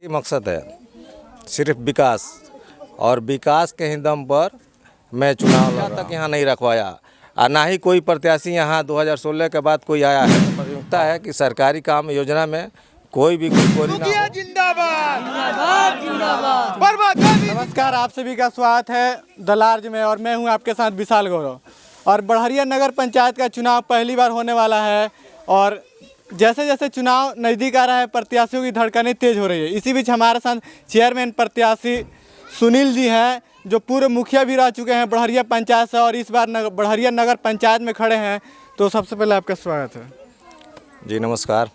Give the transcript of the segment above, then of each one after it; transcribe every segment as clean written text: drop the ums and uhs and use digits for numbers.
मकसद है सिर्फ विकास, और विकास के ही दम पर मैं चुनाव तक यहाँ नहीं रखवाया, और ना ही कोई प्रत्याशी यहाँ 2016 के बाद कोई आया है। प्रमुखता है कि सरकारी काम योजना में कोई भी घुसखोरी ना हो। जिंदाबाद नमस्कार, आप सभी का स्वागत है द लार्ज में, और मैं हूं आपके साथ विशाल गौरव। और बढ़हरिया नगर पंचायत का चुनाव पहली बार होने वाला है, और जैसे जैसे चुनाव नज़दीक आ रहा है प्रत्याशियों की धड़कनें तेज़ हो रही है। इसी बीच हमारे साथ चेयरमैन प्रत्याशी सुनील जी हैं, जो पूर्व मुखिया भी रह चुके हैं बढ़हरिया पंचायत से, और इस बार बढ़हरिया नगर पंचायत में खड़े हैं। तो सबसे पहले आपका स्वागत है जी। नमस्कार।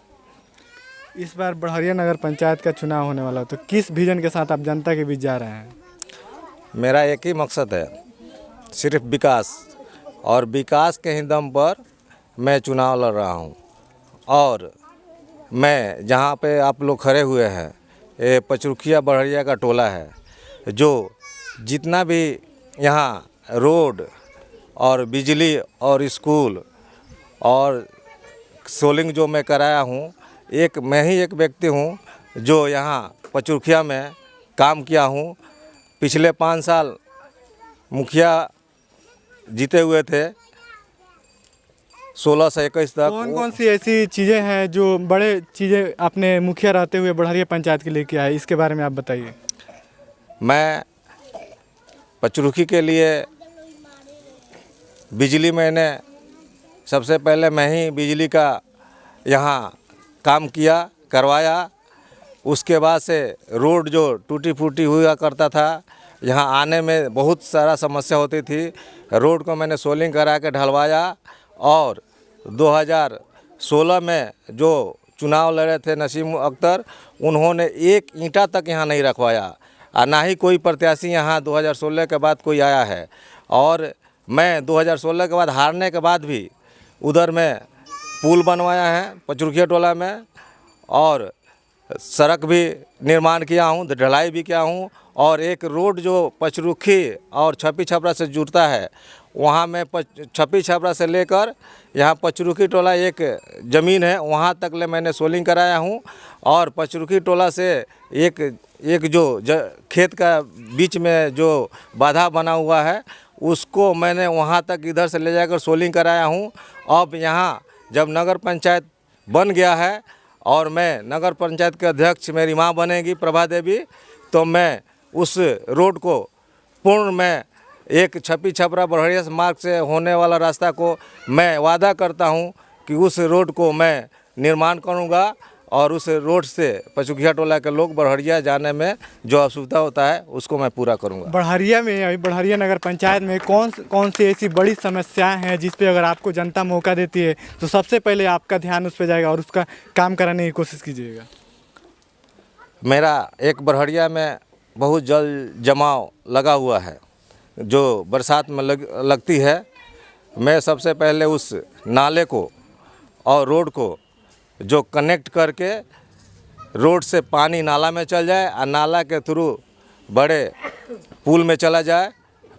इस बार बढ़हरिया नगर पंचायत का चुनाव होने वाला है, तो किस विजन के साथ आप जनता के बीच जा रहे हैं? मेरा एक ही मकसद है सिर्फ विकास, और विकास के ही दम पर मैं चुनाव लड़ रहा हूँ। और मैं जहाँ पे आप लोग खड़े हुए हैं, ये पचरुखिया बढ़हरिया का टोला है, जो जितना भी यहाँ रोड और बिजली और स्कूल और सोलिंग जो मैं कराया हूँ, मैं ही एक व्यक्ति हूँ जो यहाँ पचरुखिया में काम किया हूँ। पिछले 5 साल मुखिया जीते हुए थे, 16 से 21 तक। कौन सी ऐसी चीज़ें हैं जो बड़े चीज़ें आपने मुखिया रहते हुए बढ़हरिया पंचायत के लिए किया है, इसके बारे में आप बताइए। मैं पचरुखी के लिए बिजली, मैंने सबसे पहले मैं ही बिजली का यहाँ काम करवाया। उसके बाद से रोड जो टूटी फूटी हुआ करता था, यहाँ आने में बहुत सारा समस्या होती थी। रोड को मैंने सोलिंग करा के ढलवाया, और 2016 में जो चुनाव लड़े थे नसीम अख्तर, उन्होंने एक ईंटा तक यहाँ नहीं रखवाया, और ना ही कोई प्रत्याशी यहाँ 2016 के बाद कोई आया है। और मैं 2016 के बाद हारने के बाद भी उधर में पुल बनवाया है पचरुखिया टोला में, और सड़क भी निर्माण किया हूँ, ढलाई भी किया हूँ। और एक रोड जो पचरुखी और छपी छपरा से जुड़ता है, वहाँ में छपी छपरा से लेकर यहाँ पचरुखी टोला एक ज़मीन है, वहाँ तक ले मैंने सोलिंग कराया हूँ। और पचरुखी टोला से एक जो खेत का बीच में जो बाधा बना हुआ है, उसको मैंने वहाँ तक इधर से ले जाकर सोलिंग कराया हूँ। अब यहाँ जब नगर पंचायत बन गया है, और मैं नगर पंचायत के अध्यक्ष, मेरी माँ बनेगी प्रभा देवी, तो मैं उस रोड को पूर्ण में एक छपी छपरा बढ़हरिया मार्ग से होने वाला रास्ता को मैं वादा करता हूं कि उस रोड को मैं निर्माण करूंगा, और उस रोड से पचरुखिया टोला के लोग बढ़हरिया जाने में जो असुविधा होता है उसको मैं पूरा करूंगा। बढ़हरिया में, अभी बढ़हरिया नगर पंचायत में कौन सी ऐसी बड़ी समस्याएं हैं जिस पे अगर आपको जनता मौका देती है तो सबसे पहले आपका ध्यान उस पर जाएगा और उसका काम कराने की कोशिश कीजिएगा? मेरा एक बढ़हरिया में बहुत जल जमाव लगा हुआ है, जो बरसात में लगती है। मैं सबसे पहले उस नाले को और रोड को जो कनेक्ट करके रोड से पानी नाला में चल जाए, और नाला के थ्रू बड़े पुल में चला जाए,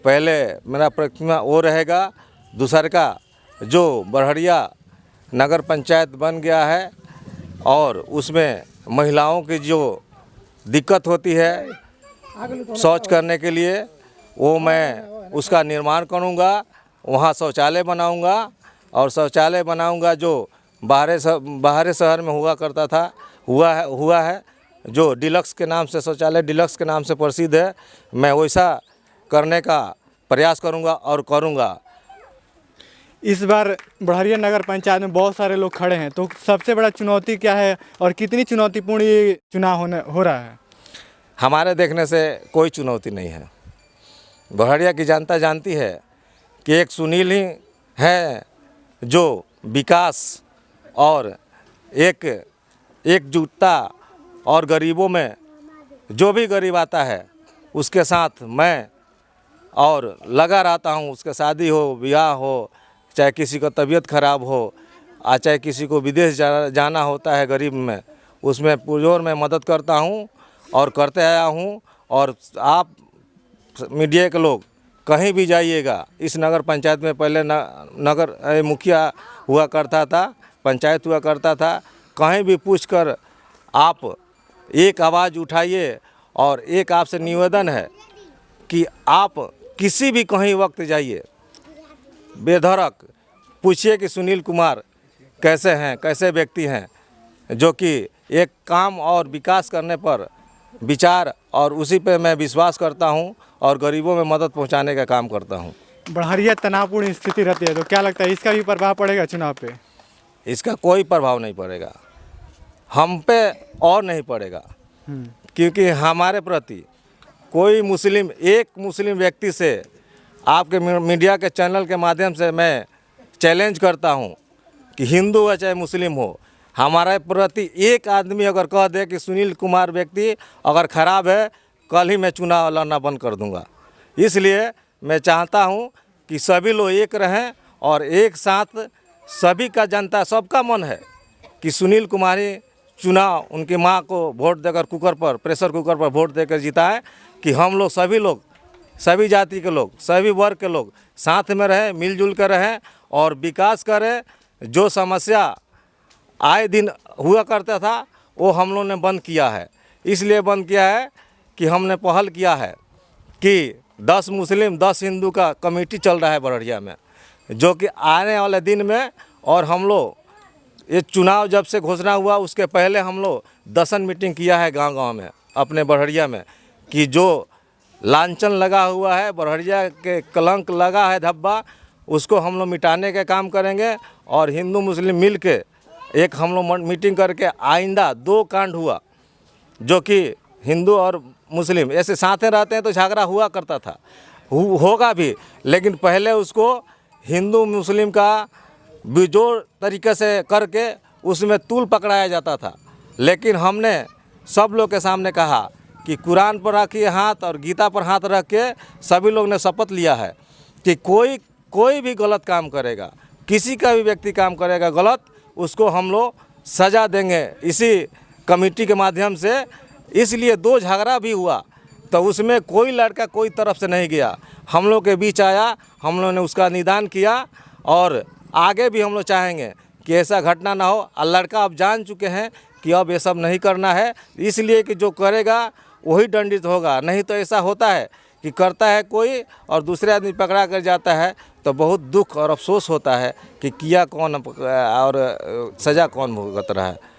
पहले मेरा प्राथमिकता वो रहेगा। दूसरा का जो बढ़हरिया नगर पंचायत बन गया है, और उसमें महिलाओं की जो दिक्कत होती है शौच करने के लिए, वो मैं उसका निर्माण करूँगा। वहाँ शौचालय बनाऊँगा, और शौचालय बनाऊँगा जो बाहरी शहर में हुआ करता था, हुआ है जो डिलक्स के नाम से, शौचालय डिलक्स के नाम से प्रसिद्ध है। मैं वैसा करने का प्रयास करूँगा और करूँगा। इस बार बढ़हरिया नगर पंचायत में बहुत सारे लोग खड़े हैं, तो सबसे बड़ा चुनौती क्या है और कितनी चुनौतीपूर्ण ये चुनाव हो रहा है? हमारे देखने से कोई चुनौती नहीं है। बढ़हरिया की जनता जानती है कि एक सुनील ही है जो विकास और एकजुटता, और गरीबों में जो भी गरीब आता है उसके साथ मैं और लगा रहता हूँ। उसके शादी हो, ब्याह हो, चाहे किसी का तबीयत खराब हो, चाहे किसी को विदेश जाना होता है गरीब में, उसमें पुरजोर में मदद करता हूँ और करते आया हूँ। और आप मीडिया के लोग कहीं भी जाइएगा, इस नगर पंचायत में पहले नगर मुखिया हुआ करता था, पंचायत हुआ करता था, कहीं भी पूछकर आप एक आवाज़ उठाइए। और एक आपसे निवेदन है कि आप किसी भी कहीं वक्त जाइए, बेधड़क पूछिए कि सुनील कुमार कैसे हैं, कैसे व्यक्ति हैं, जो कि एक काम और विकास करने पर विचार और उसी पे मैं विश्वास करता हूं और गरीबों में मदद पहुंचाने का काम करता हूं। बढ़िया तनावपूर्ण स्थिति रहती है, तो क्या लगता है इसका भी प्रभाव पड़ेगा चुनाव पे? इसका कोई प्रभाव नहीं पड़ेगा, हम पे और नहीं पड़ेगा, क्योंकि हमारे प्रति कोई मुस्लिम, एक मुस्लिम व्यक्ति से आपके मीडिया के चैनल के माध्यम से मैं चैलेंज करता हूं कि हिंदू हो चाहे मुस्लिम हो, हमारे प्रति एक आदमी अगर कह दे कि सुनील कुमार व्यक्ति अगर ख़राब है, कल ही मैं चुनाव लड़ना बंद कर दूंगा। इसलिए मैं चाहता हूं कि सभी लोग एक रहें और एक साथ सभी का जनता, सबका मन है कि सुनील कुमार ही चुनाव उनकी माँ को वोट देकर कुकर पर, प्रेशर कुकर पर वोट देकर जिताएं, कि हम लोग सभी लोग, सभी जाति के लोग, सभी वर्ग के लोग साथ में रहें, मिलजुल कर रहें और विकास करें। जो समस्या आए दिन हुआ करता था वो हम लोग ने बंद किया है। इसलिए बंद किया है कि हमने पहल किया है कि 10 मुस्लिम 10 हिंदू का कमेटी चल रहा है बड़हरिया में, जो कि आने वाले दिन में, और हम लोग ये चुनाव जब से घोषणा हुआ उसके पहले हम लोग 10 मीटिंग किया है गांव-गांव में अपने बड़हरिया में, कि जो लांछन लगा हुआ है, बड़हरिया के कलंक लगा है धब्बा, उसको हम लोग मिटाने का काम करेंगे। और हिंदू मुस्लिम मिल के एक हम लोग मीटिंग करके, आइंदा 2 कांड हुआ जो कि हिंदू और मुस्लिम ऐसे साथ रहते हैं तो झगड़ा हुआ करता था, होगा भी, लेकिन पहले उसको हिंदू मुस्लिम का बेजोड़ तरीके से करके उसमें तूल पकड़ाया जाता था। लेकिन हमने सब लोग के सामने कहा कि कुरान पर रखिए हाथ और गीता पर हाथ रख के सभी लोग ने शपथ लिया है कि कोई भी गलत काम करेगा, किसी का भी व्यक्ति काम करेगा गलत, उसको हम लोग सज़ा देंगे इसी कमेटी के माध्यम से। इसलिए 2 झगड़ा भी हुआ तो उसमें कोई लड़का कोई तरफ से नहीं गया, हम लोग के बीच आया, हम लोगों ने उसका निदान किया। और आगे भी हम लोग चाहेंगे कि ऐसा घटना ना हो। और लड़का अब जान चुके हैं कि अब ये सब नहीं करना है, इसलिए कि जो करेगा वही दंडित होगा। नहीं तो ऐसा होता है कि करता है कोई और दूसरे आदमी पकड़ा कर जाता है, तो बहुत दुख और अफसोस होता है कि किया कौन और सज़ा कौन भुगत रहा है।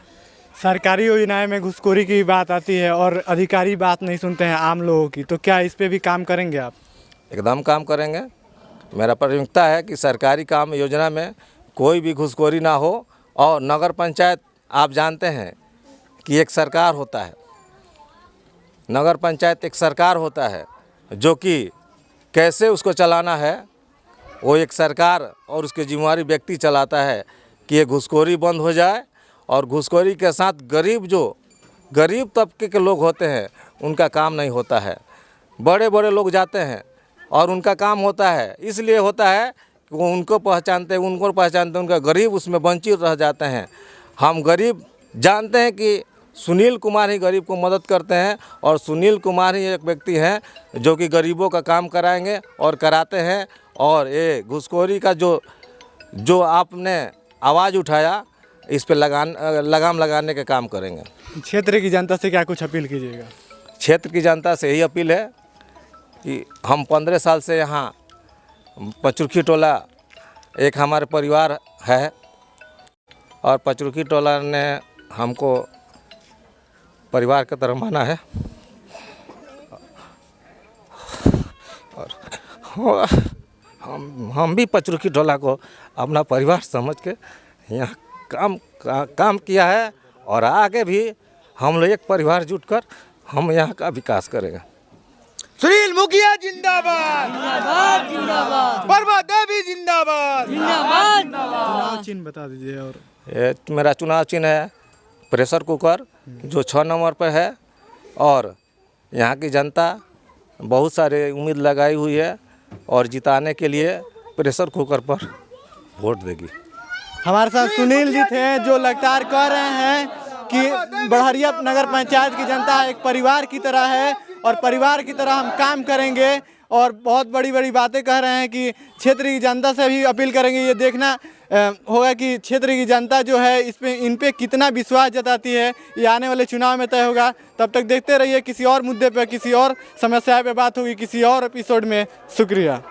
सरकारी योजनाएं में घुसखोरी की बात आती है और अधिकारी बात नहीं सुनते हैं आम लोगों की, तो क्या इस पे भी काम करेंगे आप? एकदम काम करेंगे। मेरा प्राथमिकता है कि सरकारी काम योजना में कोई भी घुसखोरी ना हो। और नगर पंचायत आप जानते हैं कि एक सरकार होता है, नगर पंचायत एक सरकार होता है, जो कि कैसे उसको चलाना है वो एक सरकार और उसके जिम्मेवारी व्यक्ति चलाता है कि ये घुसखोरी बंद हो जाए। और घुसखोरी के साथ गरीब तबके के लोग होते हैं उनका काम नहीं होता है, बड़े बड़े लोग जाते हैं और उनका काम होता है। इसलिए होता है कि वो उनको पहचानते, उनका गरीब उसमें वंचित रह जाते हैं। हम गरीब जानते हैं कि सुनील कुमार ही गरीब को मदद करते हैं और सुनील कुमार ही एक व्यक्ति हैं जो कि गरीबों का काम कराएंगे और कराते हैं। और ये घुसखोरी का जो आपने आवाज़ उठाया, इस पे लगाम लगाने का काम करेंगे। क्षेत्र की जनता से क्या कुछ अपील कीजिएगा? क्षेत्र की जनता से यही अपील है कि हम 15 साल से यहाँ पचरुखी टोला एक हमारे परिवार है और पचरुखी टोला ने हमको परिवार की तरह माना है। और हम भी पचरुखी टोला को अपना परिवार समझ के यहाँ काम किया है और आगे भी हम लोग एक परिवार जुटकर हम यहाँ का विकास करेंगे। सुनील मुखिया जिंदाबाद, जिंदाबाद जिंदाबाद, बर्मा देवी जिंदाबाद, जिंदाबाद। चुनाव चिन्ह बता दीजिए। और ये मेरा चुनाव चिन्ह है प्रेशर कुकर, जो 6 नंबर पर है। और यहाँ की जनता बहुत सारे उम्मीद लगाई हुई है और जिताने के लिए प्रेशर कुकर पर वोट देगी। हमारे साथ सुनील जी थे, जो लगातार कह रहे हैं कि बढ़हरिया नगर पंचायत की जनता एक परिवार की तरह है और परिवार की तरह हम काम करेंगे। और बहुत बड़ी बड़ी बातें कह रहे हैं कि क्षेत्र की जनता से भी अपील करेंगे। ये देखना होगा कि क्षेत्र की जनता जो है इन पे कितना विश्वास जताती है, ये आने वाले चुनाव में तय होगा। तब तक देखते रहिए, किसी और मुद्दे पर, किसी और समस्या पे बात होगी किसी और एपिसोड में। शुक्रिया।